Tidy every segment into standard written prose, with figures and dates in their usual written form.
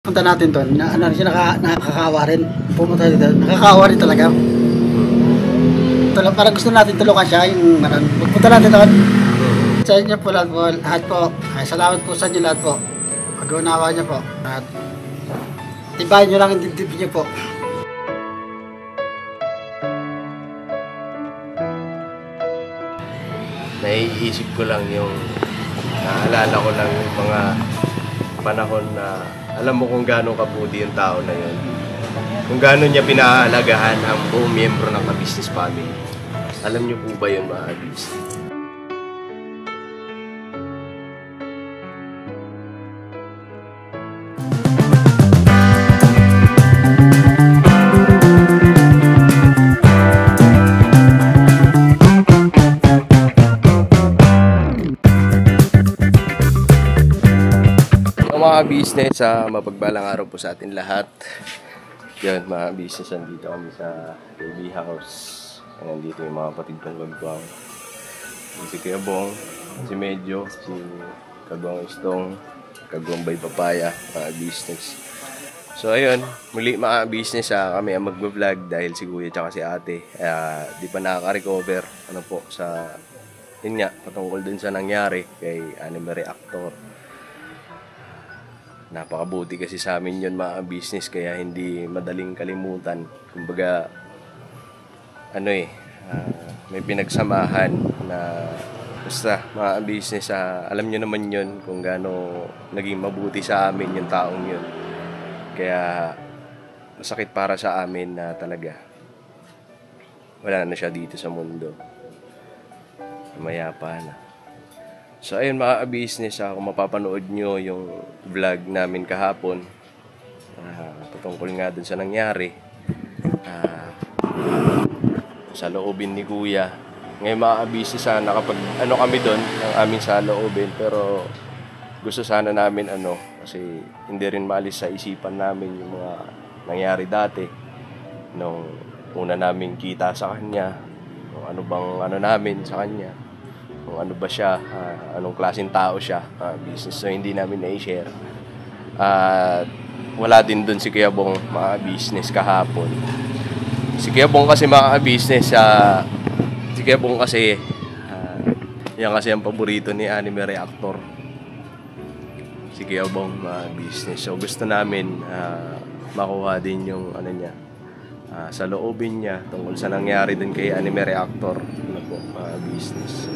Punta natin doon, na ano siya nakakaawa rin. Pumunta dito, nakakaawa rin talaga. Parang gusto natin tulungan siya, yung ano, punta natin doon. Sa inyo po lahat po. Ay, salamat po sa inyo lahat po. Pag-unawa niyo po. At tibayan niyo lang yung dibdib niyo po. Naiisip ko lang yung naalala ko lang yung mga panahon na alam mo kung gaano kabuti yung tao na yun. Kung gaano niya pinahalagahan ang buong miyembro ng ka-business family. Alam niyo po ba yun, mga kabis? Mga business, mapagbalang araw po sa atin lahat. Yan, mga business, nandito kami sa KB House. Nandito yung mga kapatid kong Kagwang. Si Kebong, si Medyo, si Kagwang Istong, Kagwang Bay Papaya, mga business. So ayun, muli mga business, kami ang mag-vlog dahil si Kuya at si Ate di pa nakaka-recover sa yun nga, patungkol din sa nangyari kay anime reactor. Napakabuti kasi sa amin yun mga business, kaya hindi madaling kalimutan. Kumbaga, may pinagsamahan na basta mga business, alam nyo naman yun kung gaano naging mabuti sa amin yung taong yun. Kaya masakit para sa amin na talaga wala na siya dito sa mundo. Mayapa na. So ayun mga business, kung mapapanood nyo yung vlog namin kahapon, patungkol nga dun sa nangyari, sa loobin ni Kuya. Ngayon mga business, nakapag kami dun ng aming sa loobin, pero gusto sana namin kasi hindi rin maalis sa isipan namin yung mga nangyari dati nung una naming kita sa kanya, kung ano bang namin sa kanya, kung ano ba siya, anong klaseng tao siya, business. So hindi namin na-share. Wala din dun si Kuya Bong, mga business, kahapon. Si Kuya Bong kasi mga business, si Kuya Bong kasi yan kasi ang paborito ni anime reactor, si Kuya Bong, mga business. So gusto namin makuha din yung niya, sa loobin niya tungkol sa nangyari din kay anime reactor, mga business.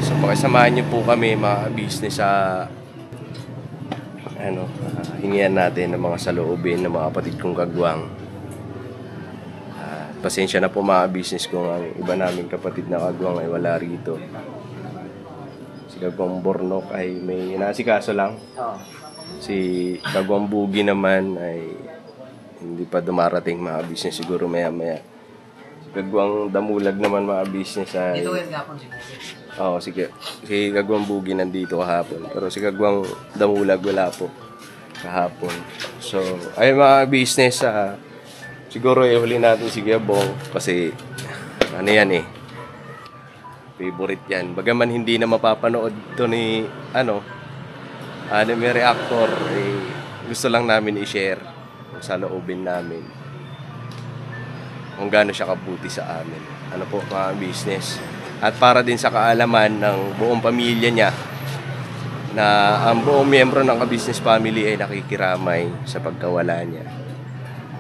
So pakisamahan niyo po kami mga business sa hingian natin ng mga saloobin ng mga kapatid kong Kagwang. Pasensya na po mga business kung ang iba naming kapatid na Kagwang ay wala rito. Si Kagwang Bornok ay may inasikaso lang. Si Kagwang Bugi naman ay hindi pa dumarating mga business, siguro maya maya. Si Kagwang Damulag naman mga business ay dito yung gapon si Kagwang Bugi nandito kahapon, pero si Kagwang Damulag wala po kahapon. So ay mga business, siguro huli natin si Kebong kasi yan favorite yan. Bagaman hindi na mapapanood to ni anime reactor, gusto lang namin i-share sa loobin namin kung gaano siya kabuti sa amin. Po mga business. At para din sa kaalaman ng buong pamilya niya na ang buong miyembro ng ka-business family ay nakikiramay sa pagkawala niya.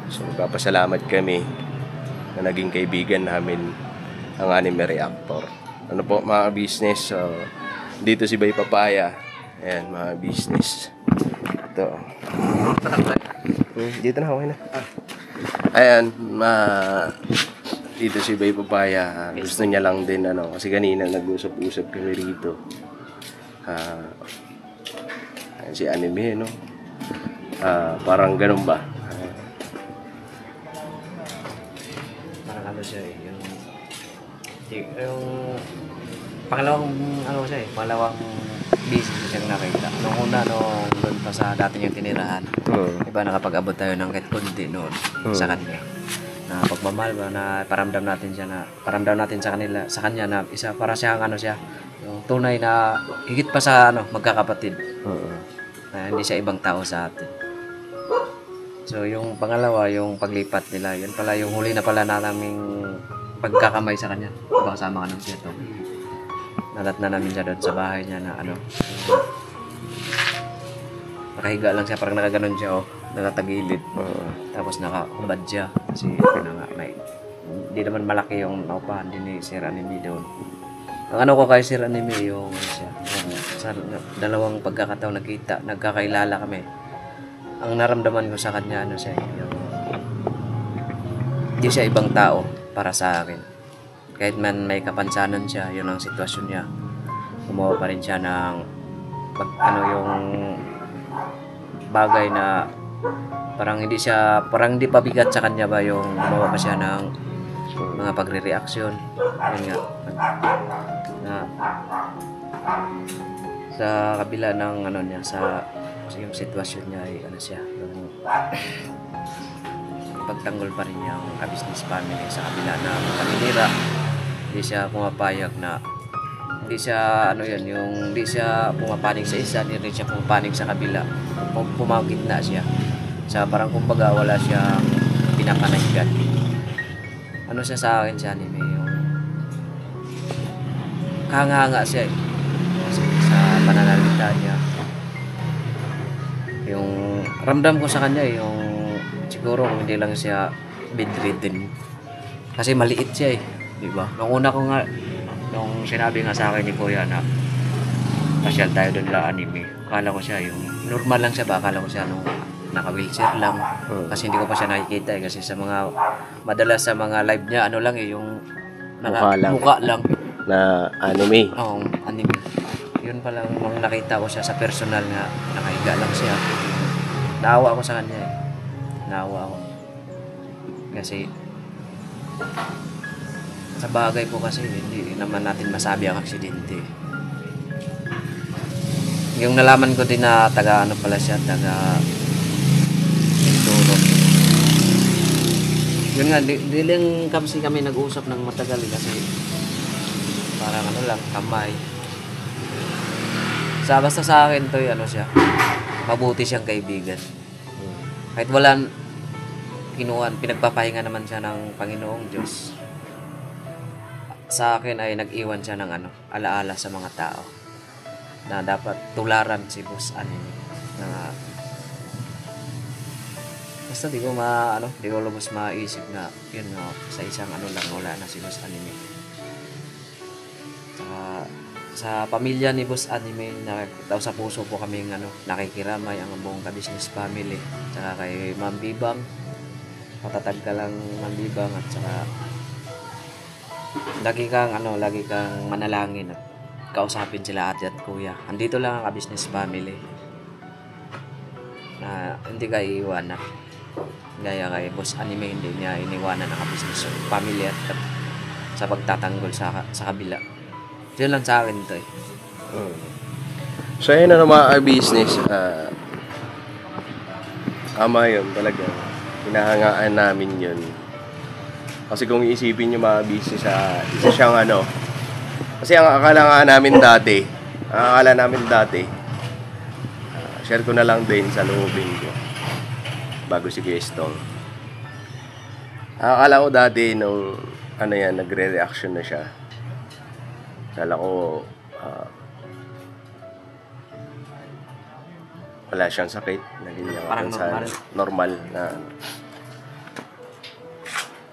So magpapasalamat kami na naging kaibigan namin ang anime reactor. Po mga business, dito si Bay Papaya. Ayan mga business. Ito. Dito na, okay na. Ayan, dito si Bay Papaya. Gusto niya lang din kasi kanina nag-usap-usap kami rito. Si anime, parang ganun ba? Parang siya yung pangalawang pangalawang business siyang nakita. Nung una, doon pa sa dati niyang tinirahan. Diba nakapag-abot tayo ng kahit kunti noon sa kanya. Na pagmamahal ba, na paramdam natin sa kanya na isa para siyang yung tunay na higit pa sa magkakapatid. Na hindi siya ibang tao sa atin. So yung pangalawa, yung paglipat nila, yun pala yung huli na pala na naming pagkakamay sa kanya. Kasama ka ng siya to. Nalat na namin siya doon sa bahay niya na ano. Nakahiga lang siya, parang nakaganon siya, oh. Nakatagilid. Tapos nakahubad siya. Kasi hindi naman malaki yung naupahan din ni Sir Anime doon. Ang ano ko kay Sir Anime, yung siya, sa dalawang pagkakataon nagkakailala kami. Ang naramdaman ko sa kanya, ano siya, yung hindi siya ibang tao para sa akin. Kahit man may kapansanan siya, yun ang sitwasyon niya. Gumawa pa rin siya ng yung bagay na parang hindi pa bigat sa kanya ba yung gumawa pa siya ng mga pagre-reaksyon. Yun nga. Na, sa kabila ng ano niya, kasi yung sitwasyon niya ay ano siya, yung pagtanggol pa rin niya ang business family sa kabila na paninira. Hindi siya pumapayag na hindi siya pumapanig sa isa, hindi rin siya pumapanig sa kabila. Pumagit na siya. Sa parang kumbaga wala siyang pinapanahigyan. Ano siya sa akin siya Anime, yung kahanga siya sa pananalita niya. Yung ramdam ko sa kanya yung siguro hindi lang siya bedridden kasi maliit siya di ba? Nung una ko nga nung sinabi nga sa akin ni Kuya na pasyal tayo doon la Anime, akala ko siya yung normal lang siya ba, akala ko siya nung naka-wheelchair lang kasi hindi ko pa siya nakikita kasi sa mga madalas sa mga live niya ano lang yung mukha lang na anime. Oo, anime. Yun pa lang nung nakita ko siya sa personal nga nakahiga lang siya. Naawa ako sa kanya Naawa ako. Kasi sa bagay po kasi hindi naman natin masabi ang aksidente. Yung nalaman ko din na taga ano pala siya, taga Mindoro. Yun nga, di lang kami nag-usap ng matagal kasi parang ano lang, kamay. Basta sa akin to, ano siya, mabuti siyang kaibigan. Kahit wala pinagpapahinga naman siya ng Panginoong Diyos. Sa akin ay nag-iwan siya ng alaala sa mga tao na dapat tularan si Boss Anime. Na basta di ko lubos maisip na yun sa isang lang wala na si Boss Anime. Sa pamilya ni Boss Anime daw sa puso po kaming nakikiramay ang buong ka-business family. Saka kay Ma'am Bibang, matatag ka lang Ma'am Bibang, at saka lagi kang manalangin at kausapin sila ate at kuya. Andito lang ang ka-business family na hindi ka iiwanan. Gaya kay Boss Anime, hindi niya iniwanan ang ka-business family at sa pagtatanggol sa kabila. Yun lang sa akin ito So yun na mga business, ama yun talaga, hinahangaan namin yun. Kasi kung iisipin nyo mga business, isa siyang kasi ang akala namin dati, share ko na lang din sa loobin ko bago si Gestong. Akala ko dati nung nagre-reaction na siya, akala ko wala siyang sakit, naging normal na.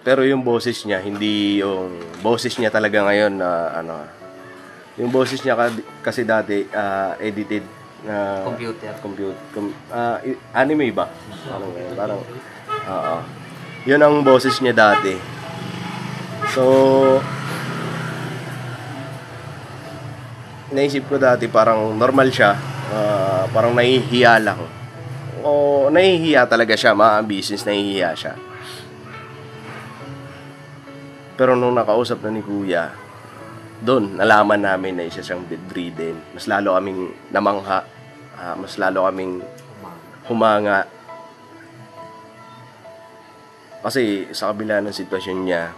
Pero yung boses niya, hindi yung boses niya talaga ngayon na yung boses niya kasi dati edited na anime ba? Parang yun ang boses niya dati. So naisip ko dati parang normal siya, parang nahihiya lang. O nahihiya talaga siya, mga business, nahihiya siya. Pero nung nakausap na ni Kuya, doon nalaman namin na isa siyang bedridden. Mas lalo kaming namangha, mas lalo kaming humanga. Kasi sa kabila ng sitwasyon niya,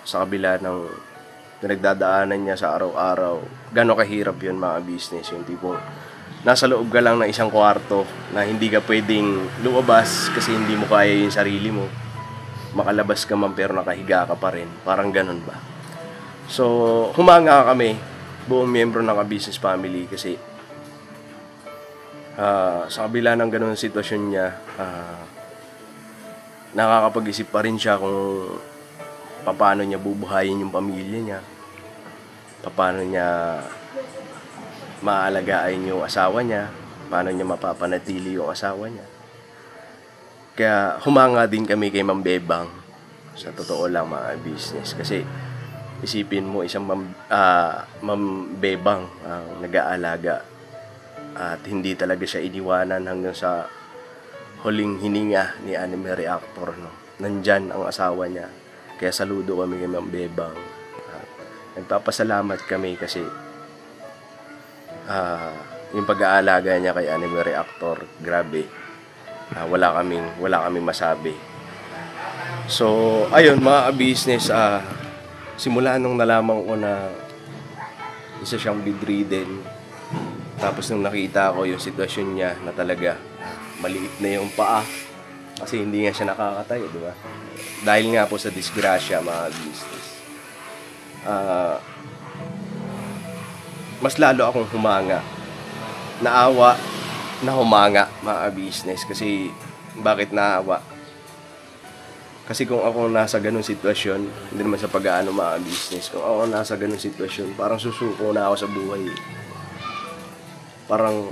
sa kabila ng pinagdadaanan niya sa araw-araw, gano'ng kahirap yun mga business, yung tipong nasa loob ka lang ng isang kwarto na hindi ka pwedeng lumabas kasi hindi mo kaya yung sarili mo. Makalabas ka man pero nakahiga ka pa rin. Parang ganun ba? So, humanga kami, buong miyembro ng ka-business family kasi sa kabila ng ganun sitwasyon niya, nakakapag-isip pa rin siya kung paano niya bubuhayin yung pamilya niya, paano niya maalagaan yung asawa niya, paano niya mapapanatili yung asawa niya. Kaya humanga din kami kay Ma'am Bebang, sa totoo lang mga business, kasi isipin mo isang Ma'am Bebang ang nag-aalaga at hindi talaga siya iniwanan hanggang sa huling hininga ni Anime Reactor, no? Nandyan ang asawa niya. Kaya saludo kami kay Ma'am Bebang. Nagpapasalamat kami kasi yung pag-aalaga niya kay Anime Reactor, grabe. Wala kaming masabi. So, ayun mga business, simula nung nalaman ko na isa siyang bedridden, tapos nung nakita ko yung sitwasyon niya na talaga maliit na yung paa kasi hindi nga siya nakakatayo, di ba? Dahil nga po sa disgrasya mga business. Mas lalo akong humanga. Naawa na humanga mga business kasi bakit naawa? Kasi kung ako nasa ganung sitwasyon, hindi naman sa pag-aano mga business, kung ako nasa ganung sitwasyon, parang susuko na ako sa buhay. Parang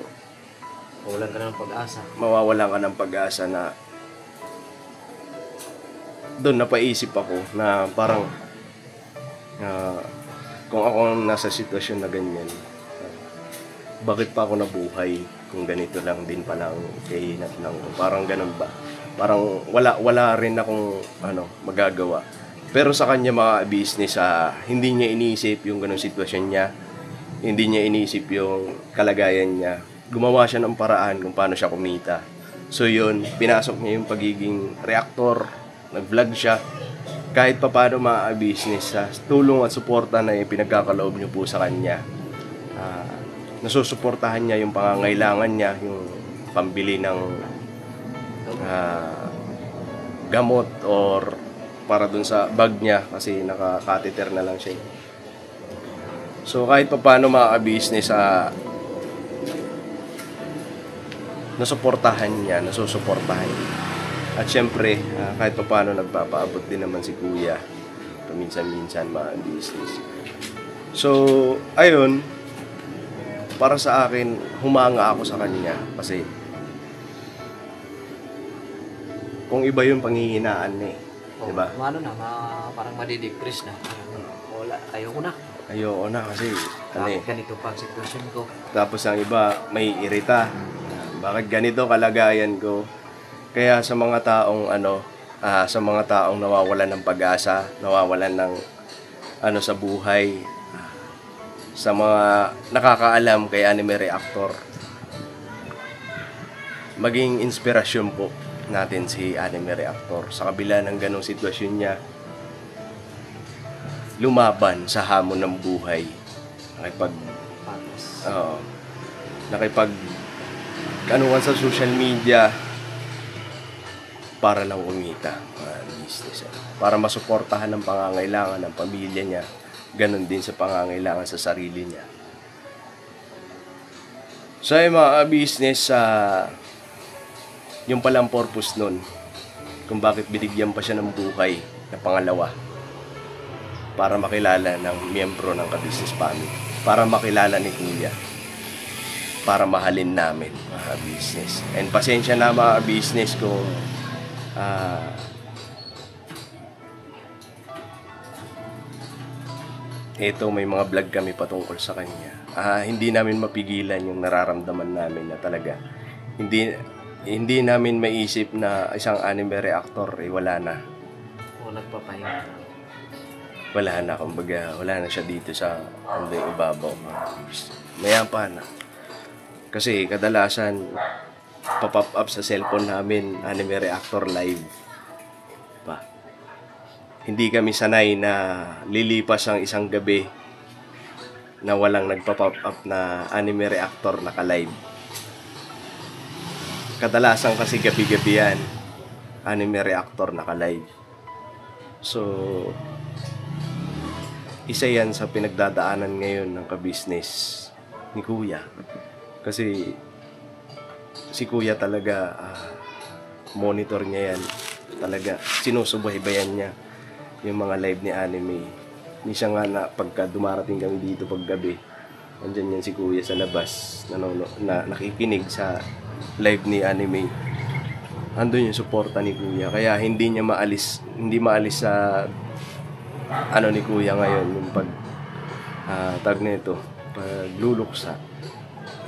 Mawalan ka ng pag-asa. Mawawalan ka ng pag-asa na doon napaisip ako na parang kung ako nasa sitwasyon na ganyan, bakit pa ako nabuhay kung ganito lang din palang kahinat lang ko? Parang ganun ba? Parang wala rin akong magagawa. Pero sa kanya mga business, hindi niya iniisip yung ganung sitwasyon niya. Hindi niya iniisip yung kalagayan niya. Gumawa siya ng paraan kung paano siya kumita. So yun, pinasok niya yung pagiging reactor. Nag-vlog siya. Kahit pa paano mga business, tulong at suporta na yung pinagkakaloob niyo po sa kanya. Nasusuportahan niya yung pangangailangan niya, yung pambili ng gamot or para dun sa bag niya kasi naka-catheter na lang siya. So kahit pa paano mga business, nasuportahan niya, nasusuportahan niya. At syempre, kahit pa paano nagpapaabot din naman si Kuya paminsan-minsan mga business. So, ayun, para sa akin, humanga ako sa kanya kasi kung iba yung panghihinaan niya, diba? Parang madidepress na. Wala, ayoko na. Ayoko na kasi ganito pa ang sitwasyon ko. Tapos ang iba may irita. Bakit ganito kalagayan ko? Kaya sa mga taong nawawalan ng pag-asa, nawawalan ng sa buhay, sa mga nakakaalam kay Anime Reactor, maging inspirasyon po natin si Anime Reactor. Sa kabila ng ganong sitwasyon niya, lumaban sa hamon ng buhay. Nakipag-anuhan sa social media para lang umita, business. Para masuportahan ang pangangailangan ng pamilya niya, ganun din sa pangangailangan sa sarili niya. So yung mga business, yung palang purpose nun, kung bakit binigyan pa siya ng buhay na pangalawa, para makilala ng miyembro ng ka-business family, para makilala ni Kuya, para mahalin namin mga business. And pasensya na mga business kung ito may mga vlog kami patungkol sa kanya. Hindi namin mapigilan yung nararamdaman namin na talaga hindi namin maisip na isang Anime Reactor wala na. O nagpapahinga. Wala na, kumbaga, wala na siya dito sa handang ibabaw. Mayapa na. Kasi kadalasan, pop-up up sa cellphone namin, Anime Reactor live. Pa. Hindi kami sanay na lilipas ang isang gabi na walang nagpa-pop up na Anime Reactor naka-live. kadalasan kasi gabi-gabi yan, anime reactor naka-live. So, isa yan sa pinagdadaanan ngayon ng kabisnes ni Kuya. Kasi si Kuya talaga, monitor niya yan. Talaga, sinusubaybayan niya yung mga live ni anime. Minsan nga na pagka dumarating kami dito pag gabi, andyan yan si Kuya sa labas, nakikinig sa live ni anime. Andun yung suporta ni Kuya. Kaya hindi maalis sa ano ni Kuya ngayon, yung tag nito, pagluluksa.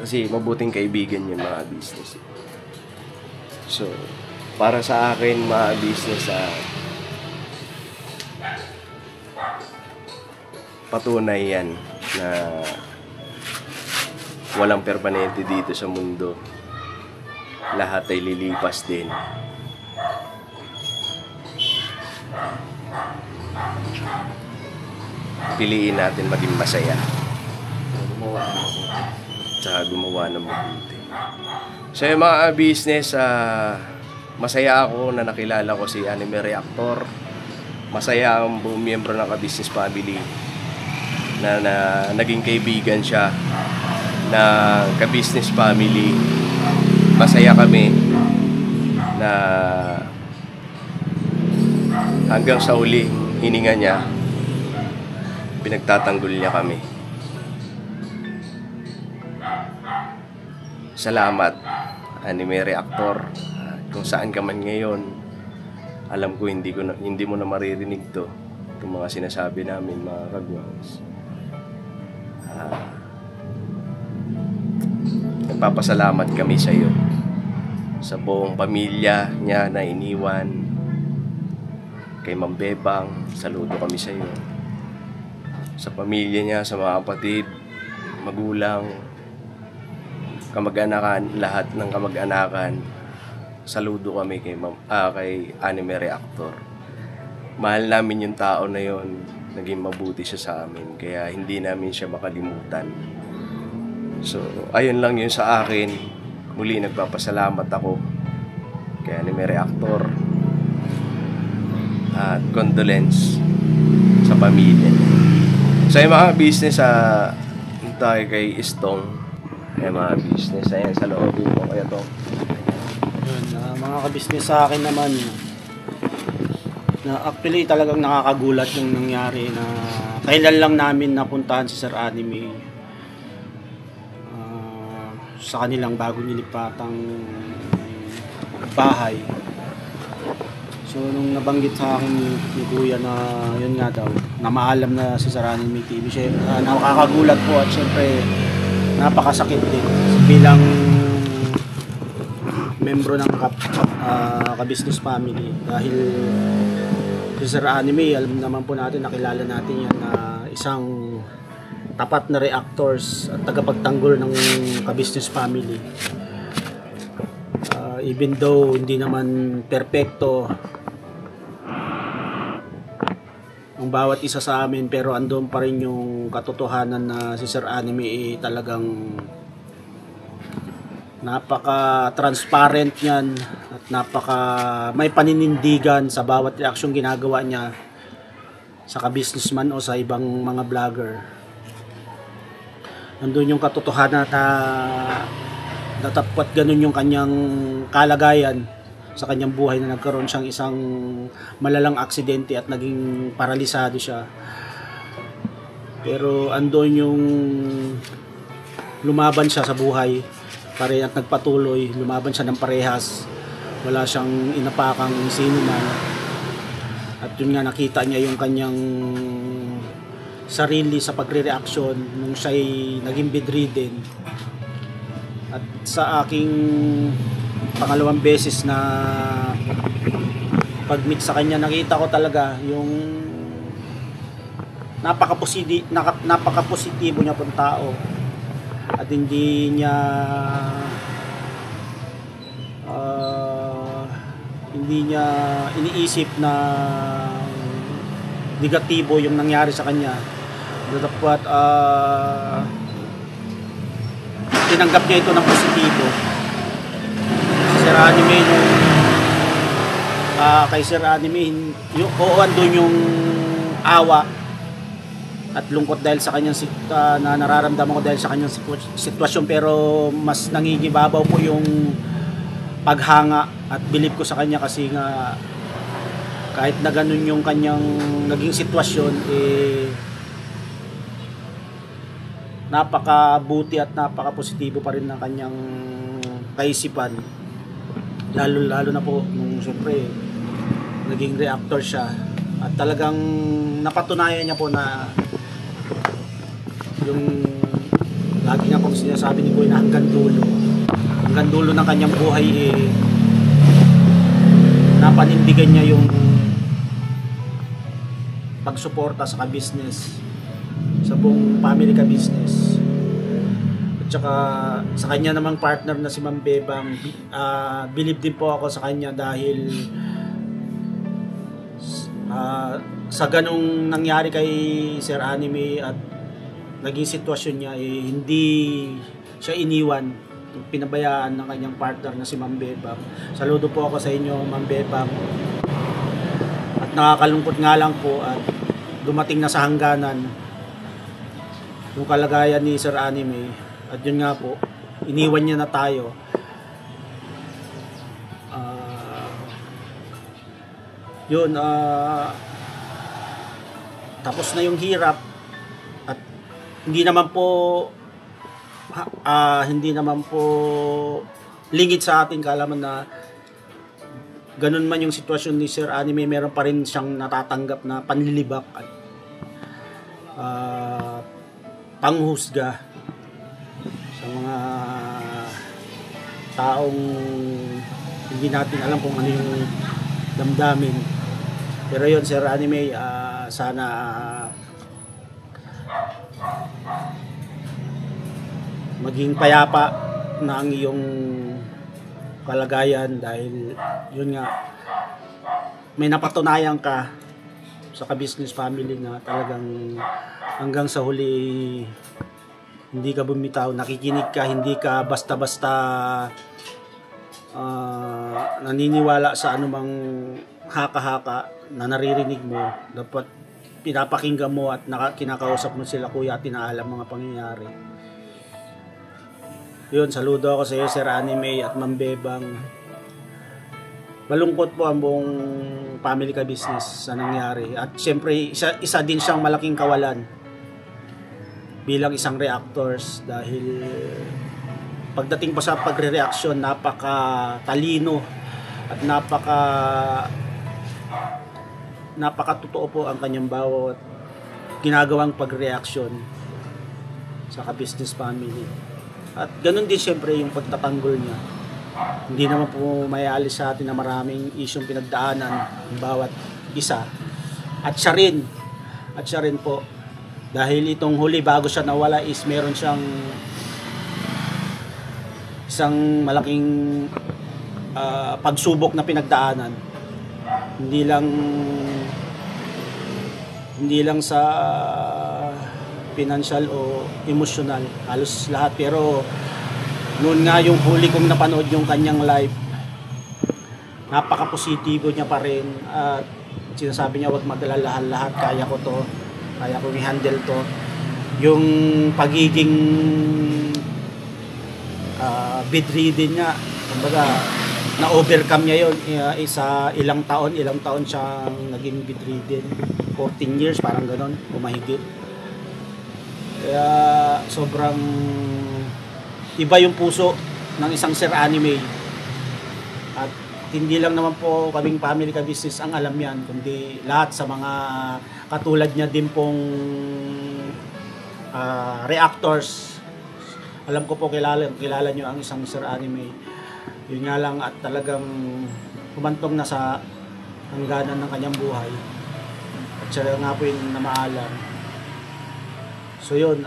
Kasi mabuting kaibigan yung mga business. So, para sa akin, mga business, patunay yan na walang permanente dito sa mundo. Lahat ay lilipas din. Piliin natin maging masaya. Tsaka gumawa ng mabuti. So yung mga business, masaya ako na nakilala ko si Anime Reactor. Masaya ang buong miyembro ng ka-business family na naging kaibigan siya na ka-business family. Masaya kami na hanggang sa uli hininga niya, pinagtatanggol niya kami. Salamat, Anime Reactor. Kung saan ka man ngayon, alam ko hindi mo na maririnig itong mga sinasabi namin, mga kagwangs. Nagpapasalamat kami sa iyo, sa buong pamilya niya na iniwan, kay Ma'am Bebang, saludo kami sa iyo, sa pamilya niya, sa mga kapatid, magulang, kamag-anakan, lahat ng kamag-anakan, saludo kami kay Anime Reactor. Mahal namin yung tao na yon, naging mabuti siya sa amin, kaya hindi namin siya makalimutan. So, ayun lang yun sa akin. Muli nagpapasalamat ako kay Anime Reactor at condolence sa pamilya niya. So, yung mga business, tayo kay Istong. Yung mga business, ayan, sa loob mo kaya to. Yun, mga ka-business sa akin naman, na actually talagang nakakagulat yung nangyari na kailan lang namin napuntahan si Sir Anime sa kanilang bago nilipatang bahay. So nung nabanggit sa akin ni Kuya na yun nga daw, na maalam na si Sir Anime TV, siya nakakagulat po at syempre napakasakit din bilang membro ng ka-business family, dahil si Sir Anime, alam naman po natin, nakilala natin yan na isang tapat na reactors at tagapagtanggol ng ka-business family. Even though hindi naman perpekto ang bawat isa sa amin, pero andun pa rin yung katotohanan na si Sir Anime talagang napaka-transparent niyan at may paninindigan sa bawat reaksyon ginagawa niya sa ka-businessman o sa ibang mga vlogger. Nandun yung katotohanan na datapwat ganun yung kanyang kalagayan sa kanyang buhay, na nagkaroon siyang isang malalang aksidente at naging paralisado siya. Pero andun yung lumaban siya sa buhay at nagpatuloy, lumaban siya ng parehas, wala siyang inapakang sino man. At yun nga, nakita niya yung kanyang sarili sa pagre-reaksyon nung siya'y naging bedridden. At sa aking pangalawang beses na pag-meet sa kanya, nakita ko talaga yung napaka-positibo niya pong tao, at hindi niya iniisip na negatibo yung nangyari sa kanya. Dapat tinanggap niya ito ng positibo. Si Sir Anime kay Sir Anime, yung andun yung awa at lungkot dahil sa kanyang na nararamdaman ko dahil sa kanyang sitwasyon, pero mas nangingibabaw po yung paghanga at bilib ko sa kanya kasi nga kahit na ganun yung kanyang naging sitwasyon, napakabuti at napakapositibo pa rin ng kanyang kaisipan, lalo na po nung siyempre naging reactor siya at talagang napatunayan niya po na yung lagi nga pong sinasabi ni Boy na hanggang dulo ng kanyang buhay, napanindigan niya yung pagsuporta sa ka-business, sa buong family ka-business. At saka sa kanya namang partner na si Ma'am Bebang, believe din po ako sa kanya dahil sa ganong nangyari kay Sir Anime at naging sitwasyon niya, hindi siya iniwan, pinabayaan ng kanyang partner na si Ma'am Bebang. Saludo po ako sa inyo, Ma'am Bebang. At nakakalungkot nga lang po at dumating na sa hangganan yung kalagayan ni Sir Anime. At yun nga po, iniwan niya na tayo. Tapos na yung hirap at hindi naman po lingid sa ating kaalaman na ganun man yung sitwasyon ni Sir Anime, meron pa rin siyang natatanggap na panlilibak at panghusga sa mga taong hindi natin alam kung ano yung damdamin. Pero yun, Sir Anime, sana maging payapa na ang iyong kalagayan dahil yun nga, may napatunayan ka sa ka-business family na talagang hanggang sa huli hindi ka bumitaw, nakikinig ka, hindi ka basta-basta naniniwala sa anumang haka-haka na naririnig mo. Dapat pinapakinggan mo at kinakausap mo sila, kuya, at tinaalam mga pangyayari. Yun, saludo ako sa iyo, Sir Anime at Ma'am Bebang. Malungkot po ang buong family ka business sa nangyari. At syempre, isa din siyang malaking kawalan bilang isang reactors dahil pagdating pa sa pagre-reaction, napaka-talino at napaka-totoo po ang kanyang bawat ginagawang pag-reaction sa ka-business family. At ganun din syempre yung pagtatanggol niya. Hindi naman po may alis sa atin na maraming isyong pinagdaanan ng bawat isa. At siya rin po, dahil itong huli bago siya nawala is meron siyang isang malaking pagsubok na pinagdaanan. Hindi lang sa financial o emotional, halos lahat. Pero noon nga yung huli kong napanood yung kanyang live, napaka-positibo niya pa rin at sinasabi niya, wag mag-alala, lahat kaya ko to, kaya kong i-handle to. Yung pagiging bedridden niya, kumbaga na-overcome niya yun, isa ilang taon siyang naging bedridden, 14 years parang ganon, umahigit. Kaya sobrang iba yung puso ng isang Sir Anime. At hindi lang naman po kaming family ka business ang alam yan, kundi lahat sa mga katulad niya din pong reactors. Alam ko po kilala nyo ang isang Sir Anime. Yun nga lang at talagang humantong na sa hangganan ng kanyang buhay. At siya nga po yung namaalam. So yun,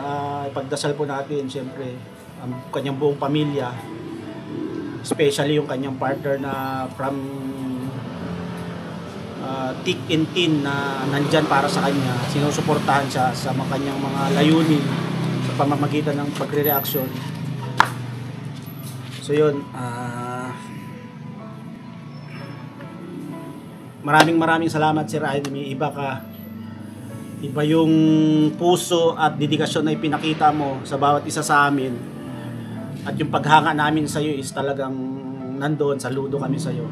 ipagdasal po natin siyempre ang kanyang buong pamilya, especially yung kanyang partner na from thick and thin na nandyan para sa kanya, sinusuportahan siya sa kanyang mga layunin sa pamamagitan ng pagre-reaction. So yun, maraming salamat Sir Anime. Iba ka. Iba yung puso at dedikasyon na ipinakita mo sa bawat isa sa amin. At yung paghanga namin sa iyo is talagang nandoon, saludo kami sa iyo.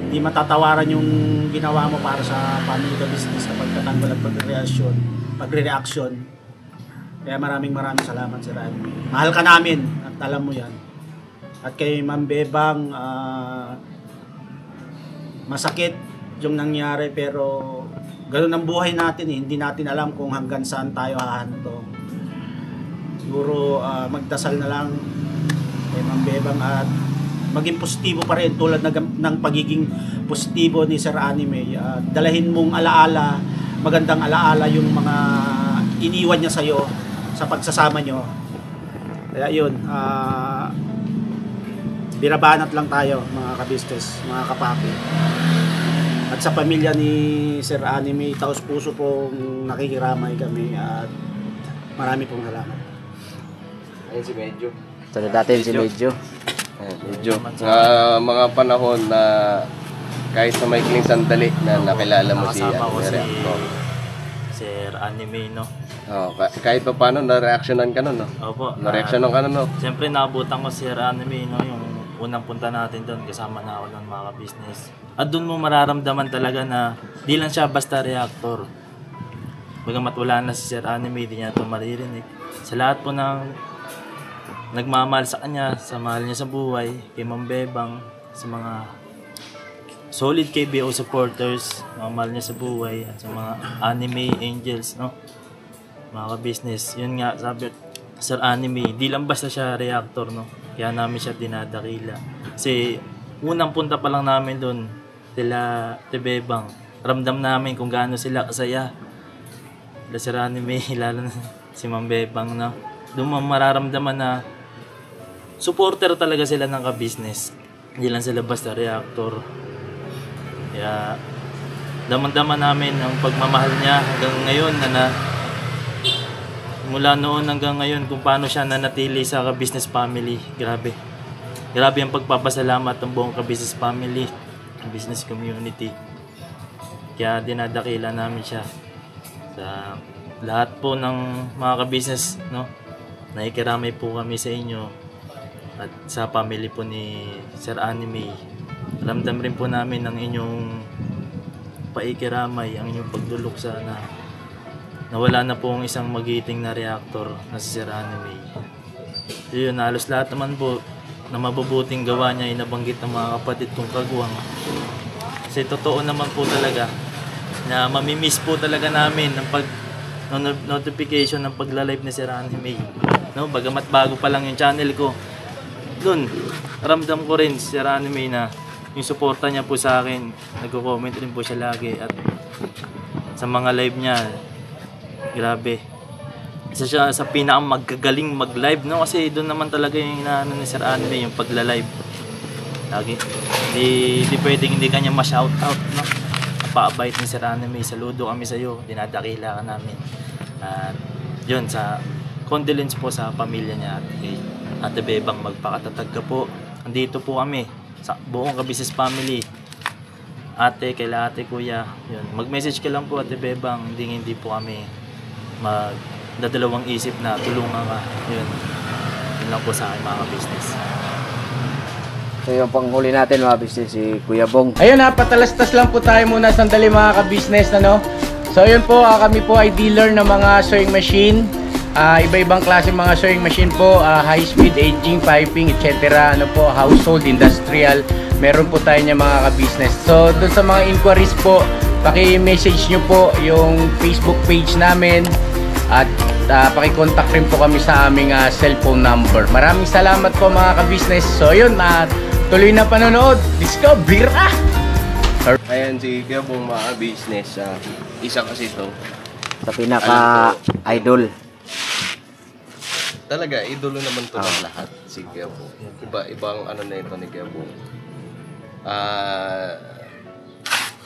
Hindi matatawaran yung ginawa mo para sa family ka business na pagtatanggol at pagre-reaction. Kaya maraming salamat Sir Anime. Mahal ka namin at alam mo yan. At kay Ma'am Bebang, masakit yung nangyari pero ganun ang buhay natin eh. Hindi natin alam kung hanggang saan tayo hahanto. Siguro magdasal na lang kay Ma'am Bebang at maging positibo pa rin tulad ng pagiging positibo ni Sir Anime. Dalahin mong alaala, magandang alaala yung mga iniwan niya sa'yo sa pagsasama nyo. Kaya yun, birabanat lang tayo mga kabisnes, mga kapapi. At sa pamilya ni Sir Anime, taos puso pong nakikiramay kami at marami pong salamat. Ayun si Medyo. Ito natin si Medyo. Medyo. Mga panahon na kahit sa maikling sandali na nakilala mo si Sir Anime, no? Kahit pa paano, na-reactionan ka nun, no? Opo. Na-reactionan ka nun, no? Siyempre, naabutan ko si Sir Anime, no? Yung unang punta natin doon, kasama na ako ng mga business. At doon mo mararamdaman talaga na di lang siya basta reactor. Bagamat wala na si Sir Anime, di niya ito maririnig. Sa lahat po ng nagmamahal sa kanya, sa mahal niya sa buhay, kay Ma'am Bebang, sa mga solid KBO supporters, mga mahal niya sa buhay, at sa mga anime angels, no? Mga ka-business. Yun nga, sabi Sir Anime, di lang basta siya reactor, no? Kaya namin siya dinadakila. Kasi unang punta pa lang namin doon, sila Bebang, ramdam namin kung gaano sila kasaya. Sila Sir Anime, lalo na si Ma'am Bebang, no? Doon mo mararamdaman na supporter talaga sila ng ka-business. Hindi lang sila basta reactor. Kaya daman-daman namin ang pagmamahal niya hanggang ngayon na mula noon hanggang ngayon kung paano siya nanatili sa ka-business family. Grabe ang pagpapasalamat ng buong ka-business family, business community. Kaya dinadakila namin siya sa lahat po ng mga ka-business, no? Naikiramay po kami sa inyo at sa family po ni Sir Anime. Ramdam rin po namin ang inyong paikiramay, ang inyong pagdulok sa nawala na po ang isang magiting na reactor na si Sir Anime. So yun, halos lahat naman po na mabubuting gawa niya ay nabanggit ng mga kapatid kong kagwang. Kasi totoo naman po talaga na mamimiss po talaga namin ng notification ng pagla-live ni Sir Anime. No, bagamat bago pa lang yung channel ko, doon ramdam ko rin si Sir Anime na yung suporta niya po sa akin, nagko-comment rin po siya lagi at sa mga live niya, grabe. Isa siya sa pinakamagagaling mag-live, no? Kasi doon naman talaga yung inaano ni Sir Anime, yung pagla-live. Lagi. Hindi pwedeng hindi kanya ma-shoutout, no? Napakabait ni Sir Anime, saludo kami sa iyo, dinadakila ka namin. At yun, sa condolence po sa pamilya niya at kay Ate Bebang, magpakatatag ka po. Andito po kami sa buong ka-business family. Ate, kaila ate, kuya, yun. Mag-message ka lang po Ate Bebang, hindi po kami magdadalawang isip na tulungan ka. Yun lang po sa akin mga ka-business. So yung panghuli natin mga business, si Kuya Bong. Ayun ha, patalastas lang po tayo muna sandali mga ka-business, ano? So yun po, kami po ay dealer ng mga sewing machine. Iba-ibang klase mga sewing machine po, high speed, aging, piping, etc. Ano po, household, industrial. Meron po tayo niya mga ka-business. So doon sa mga inquiries po, paki-message nyo po yung Facebook page namin. At paki-contact rin po kami sa aming cellphone number. Maraming salamat po mga ka-business. So yun, tuloy na panonood. Let's go, bira! Ayan si Gabong mga business. Isa kasi ito. Sa pinaka-idol. Talaga, idolo naman to ng lahat si Gabong. Ibang ano na ito ni Gabong.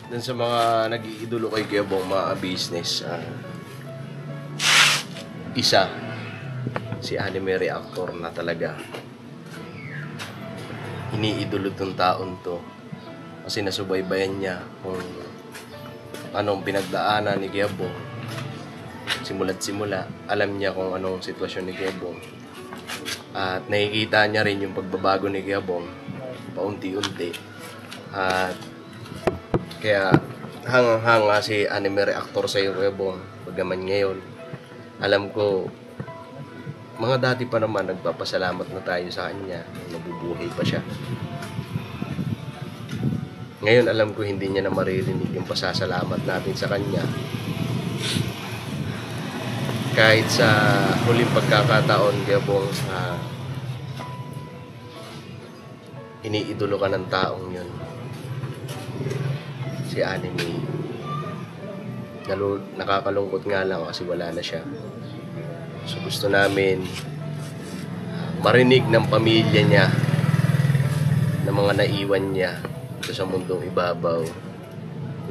Dun sa mga nag-iidolo kay Gabong mga business. Isa. Si Anime Reactor na talaga. Iniidolo tong taon to. Kasi nasubaybayan niya kung anong pinagdaanan ni Kuya Bong. Simula't simula, alam niya kung anong sitwasyon ni Kuya Bong. At nakikita niya rin yung pagbabago ni Kuya Bong paunti-unti. At kaya hangang-hanga si anime reactor sa iyo, Kuya Bong. Pagkaman ngayon, alam ko, mga dati pa naman nagpapasalamat na tayo sa kanya. Nabubuhay pa siya. Ngayon alam ko hindi niya na maririnig yung pasasalamat natin sa kanya. Kahit sa huling pagkakataon, Kuya Bong, iniidolo ka ng taong yun. Si Anime. Nakakalungkot nga lang kasi wala na siya. So gusto namin marinig ng pamilya niya, ng mga naiwan niya sa mundong ibabaw,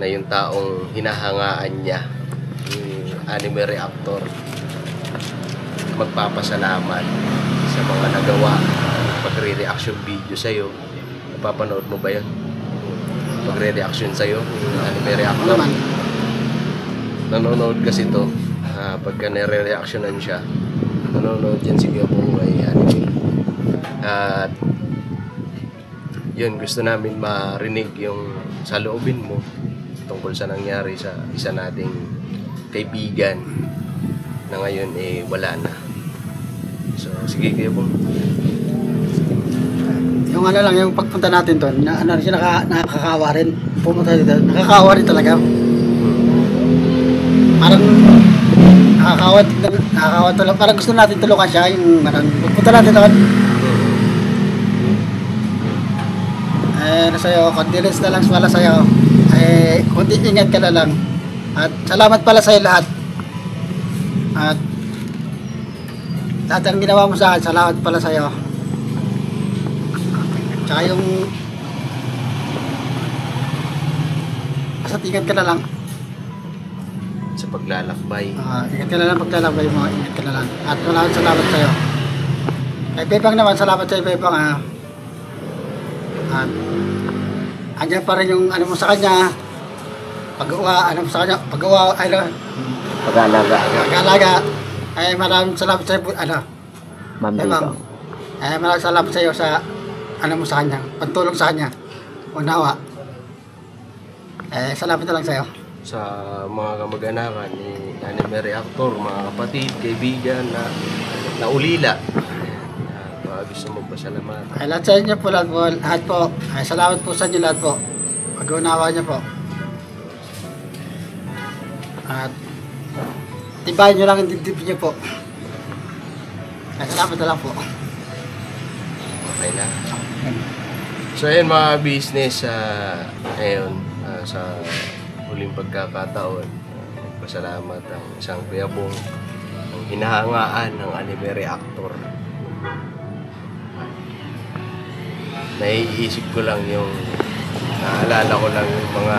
na yung taong hinahangaan niya, yung anime reactor, magpapasalamat sa mga nagawa pagre-reaction video sa'yo. Napapanood mo ba yun? Pagre-reaction sa'yo yung anime reactor. Nanonood kasi to, pagka nare-reactionan siya, nanonood yan si Kuya Bong ay anime. At yun, gusto namin marinig yung sa loobin mo tungkol sa nangyari sa isa nating kaibigan na ngayon wala na. So, sige Kuya Bong. Yung ano lang, yung pagpunta natin doon, na ano siya, nakakaawa rin. Pumunta dito, nakakaawa rin talaga. Parang nakakaawa talaga. Parang gusto natin tulungan siya, yung pagpunta natin doon. Sa'yo, condolence na lang pala sa'yo. Kundi ingat ka na lang. At salamat pala sa'yo lahat. At lahat ng ginawa mo sa akin, salamat pala sa'yo. Tsaka yung basta ingat ka na lang. Sa paglalakbay. Ingat ka na lang paglalakbay mo. Ingat ka na lang. At maraming salamat sa'yo. Kay Bebang naman, salamat sa'yo Bebang. At andyan pa rin yung ano mo sa kanya, pag-uwa, ano mo sa kanya, pag-uwa, pag-alaga. Ay maraming salamat sa iyo, Bebang. Ay maraming salamat sa iyo sa ano mo sa kanya, pagtulong sa kanya, unawa. Salamat na lang sa iyo. Sa mga kamag-anakan ni anime reactor, mga kapatid, kaibigan na naulila. Gusto mo pasalamat. Lahat sa inyo po, lahat po. Salamat po sa inyo lahat po. Pag-unawa niyo po. At tibayin niyo lang ang dibdib niyo po. Salamat na lang po. Okay na. So ayun mga business, ayun, sa huling pagkakataon, pasalamat ang isang Kuya Bong, ang hinahangaan ng anime reactor. Naiisip ko lang yung naalala ko lang yung mga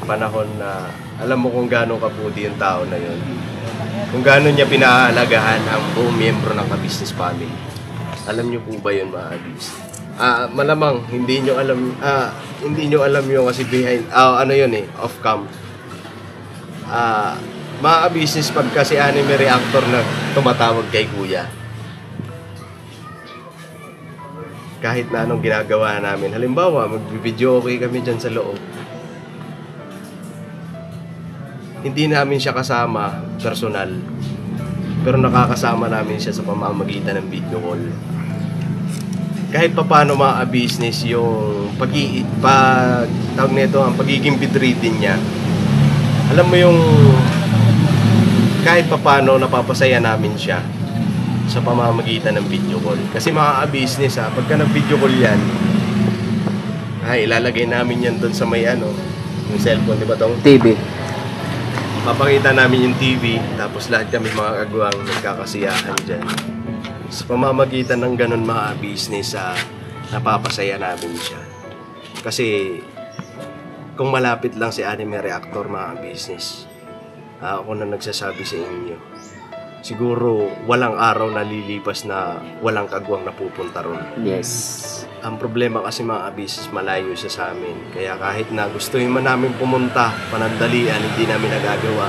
panahon na alam mo kung gaano kabuti yung tao na yun, kung gaano niya pinahalagahan ang buong miyembro ng ka-business family. Alam niyo po ba yun mga abis? Malamang hindi niyo alam yun kasi behind ano yun off cam. Mga ka-business pag kasi anime reactor na tumatawag kay Kuya, kahit na anong ginagawa namin. Halimbawa, mag-video okay kami dyan sa loob. Hindi namin siya kasama personal, pero nakakasama namin siya sa pamamagitan ng video call. Kahit pa paano mga business yung tawag nito, ang pagiging bedridden niya. Alam mo yung kahit pa paano napapasaya namin siya sa pamamagitan ng video call. Kasi mga business pagka nag-video call yan, ilalagay namin yan doon sa may yung cellphone, di ba tong? TV. Papakita namin yung TV, tapos lahat kami mga kagawang nagkakasiyahan dyan. Sa pamamagitan ng ganun mga business, napapasaya namin siya. Kasi kung malapit lang si anime reactor mga business, ako na nagsasabi sa inyo, siguro walang araw na lilipas na walang kagwang na pupunta ron. Yes. Ang problema kasi mga kabisnes, malayo siya sa amin. Kaya kahit na gustuhin man namin pumunta, panandalian, hindi namin nagagawa.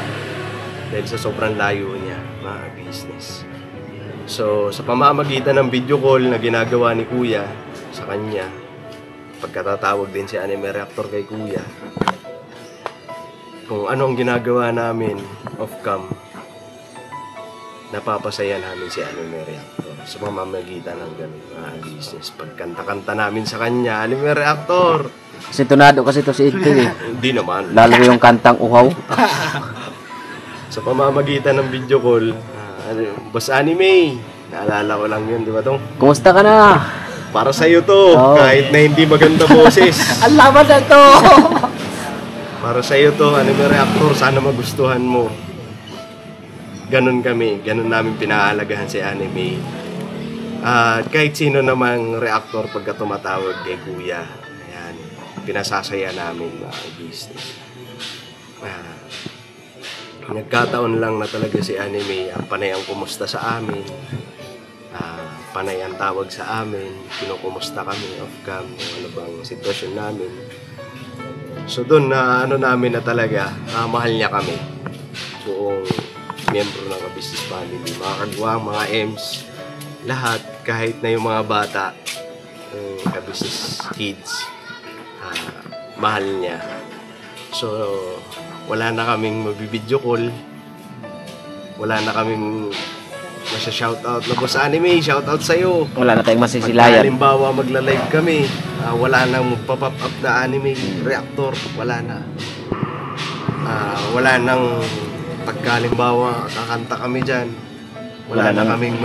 Dahil sa sobrang layo niya, mga kabisnes. So, sa pamamagitan ng video call na ginagawa ni Kuya sa kanya, pagkatatawag din si Anime Reactor kay Kuya, kung anong ginagawa namin off-cam, napapasaya namin si Anime Reactor sa pamamagitan ng ganun mga business. Pagkanta-kanta namin sa kanya, Anime Reactor! Kasi tunado kasi to si Ito eh. Hindi naman. Lalo yung kantang uhaw. Sa pamamagitan ng video call, Boss Anime, naalala ko lang yun, di ba tong? Kumusta ka na? Para sa'yo to, kahit na hindi maganda boses. Ang laban na to! Para sa'yo to, Anime Reactor, sana magustuhan mo. Ganun kami, ganun namin pinahalagahan si Anime. At kahit sino namang reactor pagka tumatawag kay Kuya, ayan, pinasasaya namin mga business. Nagkataon lang na talaga si Anime ang panay ang kumusta sa amin, panay ang tawag sa amin, kinukumusta kami off-cam, ano bang sitwasyon namin. So doon na ano namin na talaga, mahal niya kami, buong miyembro ng ka-business family, mga kagwang, mga EMS, lahat, kahit na yung mga bata, ka-business kids, mahal niya. So, wala na kaming mabibideo call, wala na kaming masya-shoutout na Boss Anime, shoutout sa'yo. Wala na tayong masisilayan. Halimbawa, magla-live kami, wala nang pop-up na Anime Reactor, wala na. Wala nang pagkalimbawa, kakanta kami dyan, wala na kaming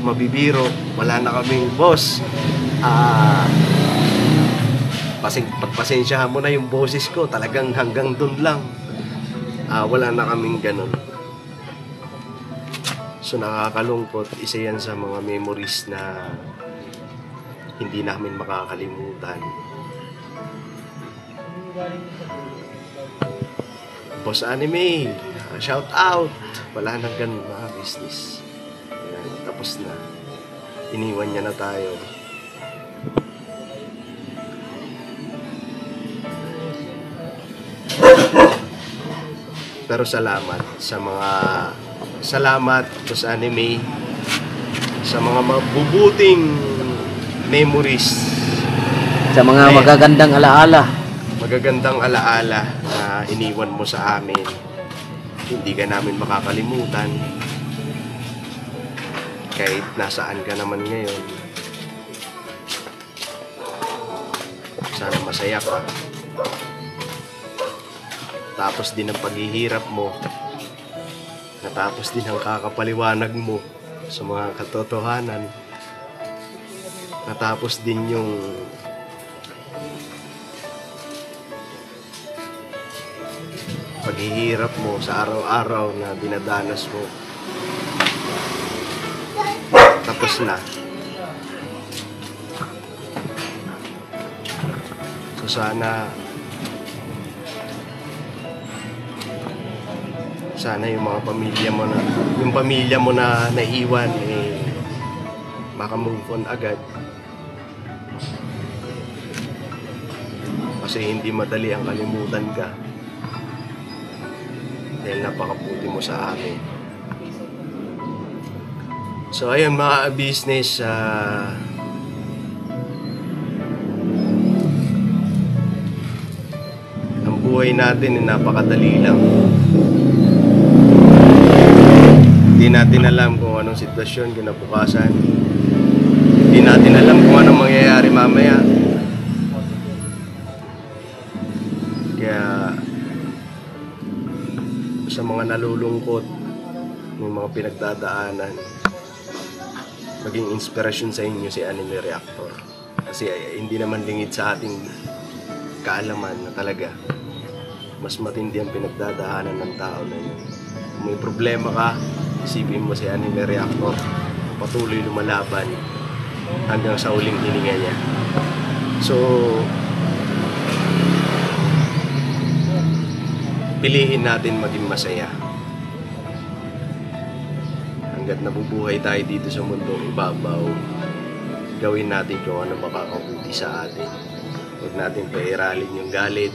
mabibiro, wala na kaming boss. Pagpasensyahan mo na yung boses ko, talagang hanggang dun lang. Wala na kaming ganun. So nakakalungkot, isa yan sa mga memories na hindi namin makakalimutan. Boss Anime, shout out! Wala nang ganun mga business. Ayan, tapos na. Iniwan niya na tayo. Pero salamat sa mga Boss Anime, sa mga mabubuting memories, Sa mga magagandang alaala. Magagandang alaala na iniwan mo sa amin. Hindi ka namin makakalimutan. Kahit nasaan ka naman ngayon. Sana masaya ka. Tapos din ang paghihirap mo. Natapos din ang kakapaliwanag mo sa mga katotohanan. Natapos din yung paghihirap mo sa araw-araw na dinadanas mo. Tapos na. So sana yung mga pamilya mo na naiwan maka-move on agad. Kasi hindi madali ang kalimutan ka. Dahil napakaputi mo sa amin. So ayun mga business, ang buhay natin ay napakadali lang. Hindi natin alam kung anong sitwasyon kinabukasan. Hindi natin alam kung anong mangyayari mamaya. Kaya sa mga nalulungkot, ng mga pinagdadaanan, maging inspirasyon sa inyo si Anime Reactor. Kasi hindi naman lingid sa ating kaalaman na talaga mas matindi ang pinagdadaanan ng tao na yun. Kung may problema ka, isipin mo si Anime Reactor, patuloy lumalaban hanggang sa uling hininga niya. So, piliin natin maging masaya. hanggat nabubuhay tayo dito sa mundong ibabaw, gawin natin kung ano makakabuti sa atin. Huwag natin pairalin yung galit,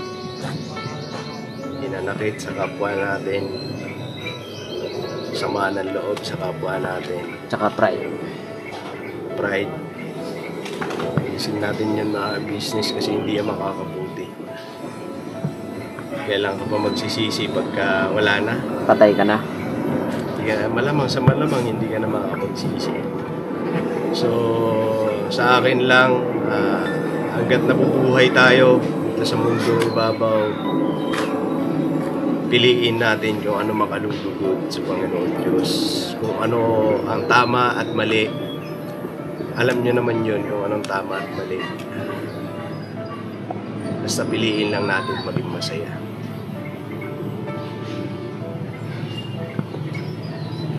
hinanakit sa kapwa natin, sama ng loob sa kapwa natin, Tsaka pride. pride. Isin natin yan na business kasi hindi yan makakabuti. Kailan ka pa magsisisi pagka wala na? Patay ka na. Malamang sa malamang hindi ka na makakapagsisi. So sa akin lang, hanggat nabubuhay tayo dito sa mundo ibabaw, piliin natin kung ano makalulugod sa Panginoon Diyos, kung ano ang tama at mali. Alam nyo naman yun kung anong tama at mali. Basta piliin lang natin maging masaya.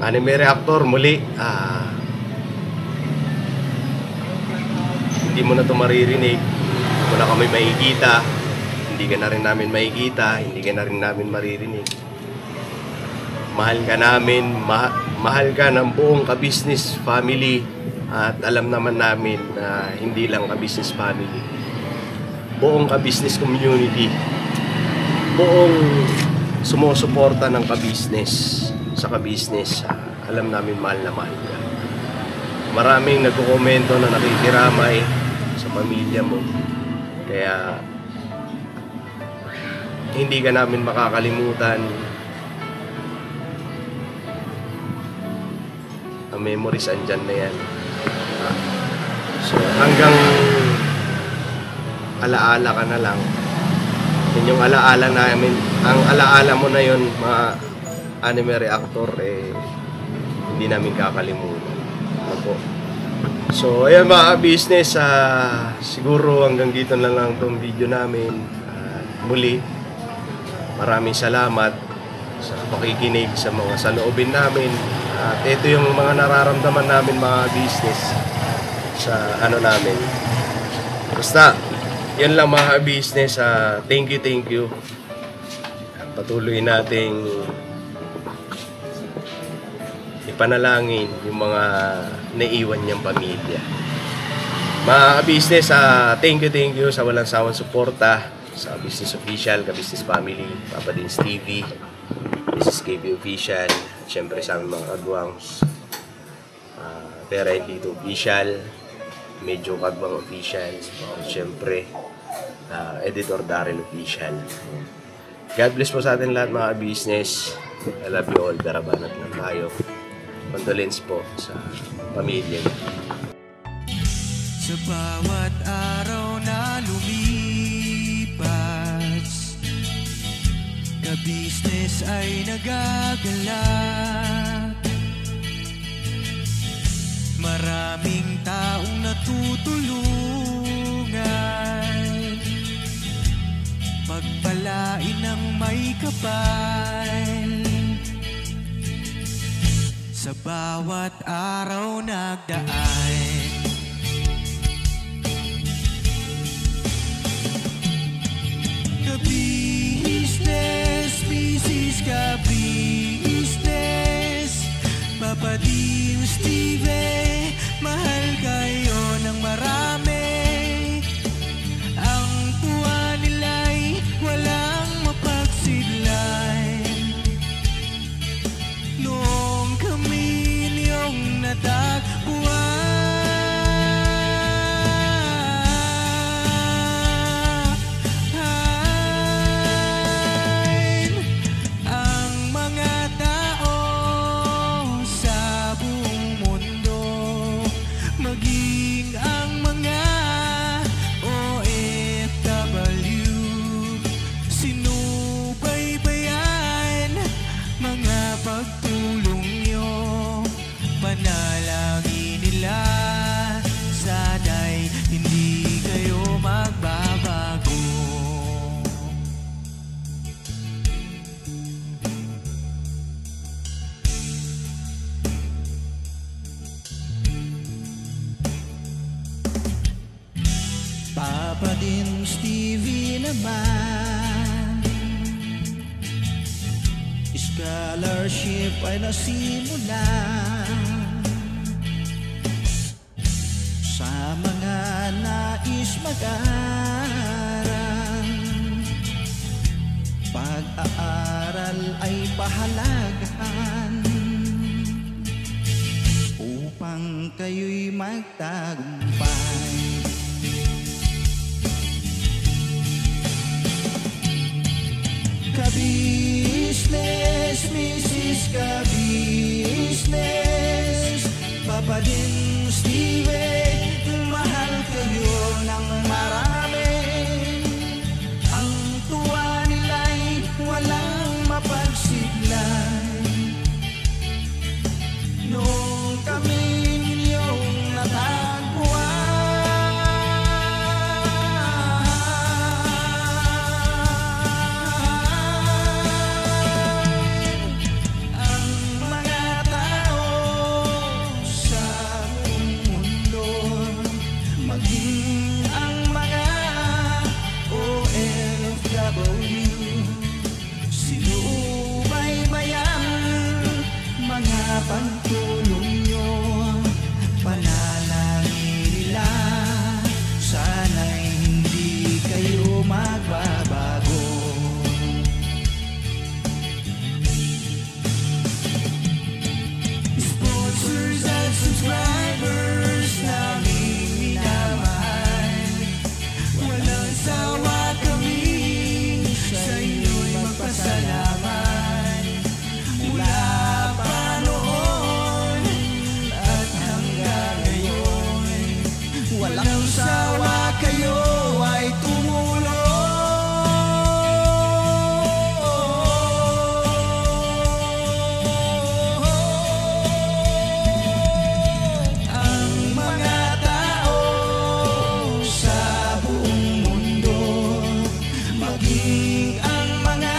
Anime Reactor, muli, hindi mo na ito maririnig, wala kami makikita, hindi ka na rin namin makikita, hindi ka na rin namin maririnig. Mahal ka namin, mahal ka ng buong ka-business family, at alam naman namin na hindi lang ka-business family, buong ka-business community, buong sumusuporta ng ka-business sa ka-business, alam namin mahal na mahal ka. Maraming nagko-komento na nakikiramay sa pamilya mo, kaya hindi ka namin makakalimutan. Ang memories andyan na yan. So hanggang alaala ka na lang, yun yung alaala namin. Ang alaala mo na yun, mga Anime Reactor, hindi namin kakalimutan. Ako. So ayan mga business, siguro hanggang dito na lang itong video namin. Muli, maraming salamat sa pakikinig sa mga saloobin namin. At ito yung mga nararamdaman namin mga business sa ano namin. Basta, yan lang mga business. Thank you. Patuloy nating ipanalangin yung mga naiwan niyang pamilya. Mga business, thank you sa walang sawang suporta sa Business Official, ka-Business Family, Papa Dins TV, Business KB Official, at syempre sa aming mga kagwangs, Pera Dito Official, Medyo Kagwang Official, at syempre Editor Daryl Official. God bless po sa atin lahat mga business. I love you all. Darabanat lang tayo. Condolence po sa pamilya. Sa bawat araw na lumipas, ka-business ay nagagalak. Maraming taong natutulungan, pagpalain ng may kapal. Sa bawat araw nagdaan, ka-business, business ka-business, Papa Dins TV, mahal kayo ng marami. Ang tuwa nila'y walang mapagsidlan. Noong kami niyong natagpuan, ang mga tao sa buong mundo, maging ang mga OFW, sinubaybayan mga pagtulong nyo, panalangin nila, sana'y hindi kayo magbabago. Papa Dins TV naman, scholarship ay nasimula sa mga nais mag-aral. Pag-aaral ay pahalagahan upang kayo'y magtagumpay. Ka-business, Mrs. Ka-business, Papa din Steve, mahal kayo ng marami. Ang tuwa nila'y walang mapagsiglay. Nung kami ninyong natagpuan, pagtulong nyo, panalangin nila, sana'y hindi kayo magbabago. Sponsors at subscribers namin minamahal, walang sawa kami sa inyo'y magpasalamat. Mula walang sawa kayo ay tumulong. Ang mga tao sa buong mundo, maging ang mga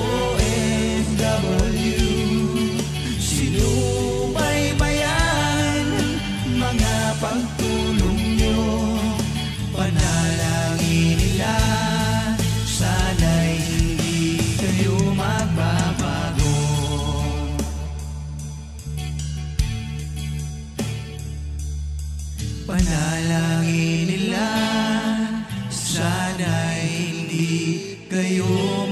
OFW, sinubaybayan mga pagtulong nyo, panalangin nila, sana'y hindi kayo magbabago. Panalangin nila, sana'y hindi kayo